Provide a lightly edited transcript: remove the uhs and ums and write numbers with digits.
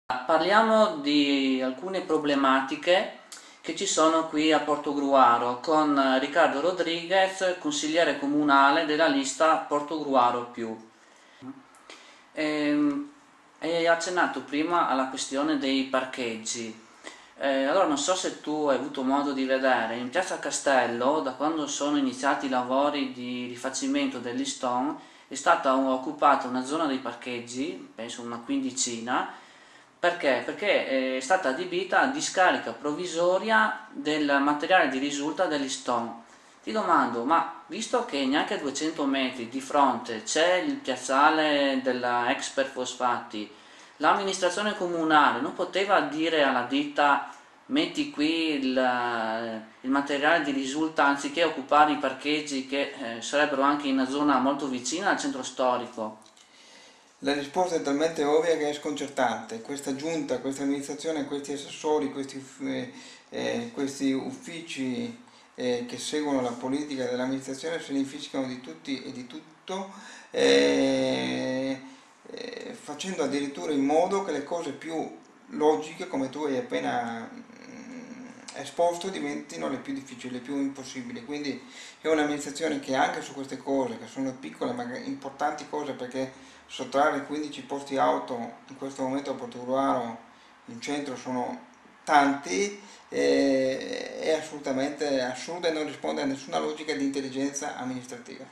Parliamo di alcune problematiche che ci sono qui a Portogruaro con Riccardo Rodriguez, consigliere comunale della lista Portogruaro più. Hai accennato prima alla questione dei parcheggi. Allora non so se tu hai avuto modo di vedere, in Piazza Castello, da quando sono iniziati i lavori di rifacimento dell'Easton, è stata occupata una zona dei parcheggi, penso una quindicina. Perché? Perché è stata adibita a discarica provvisoria del materiale di risulta dell'Easton. Ti domando, ma visto che neanche a 200 metri di fronte c'è il piazzale della Expert Fosfati, l'amministrazione comunale non poteva dire alla ditta metti qui il materiale di risulta anziché occupare i parcheggi che sarebbero anche in una zona molto vicina al centro storico? La risposta è talmente ovvia che è sconcertante. Questa giunta, questa amministrazione, questi assessori, questi uffici che seguono la politica dell'amministrazione se ne infischiano di tutti e di tutto, facendo addirittura in modo che le cose più logiche, come tu hai appena esposto, diventino le più difficili, le più impossibili. Quindi è un'amministrazione che anche su queste cose, che sono piccole ma importanti cose, perché sottrarre 15 posti auto in questo momento a Portogruaro in centro sono tanti, è assolutamente assurda e non risponde a nessuna logica di intelligenza amministrativa.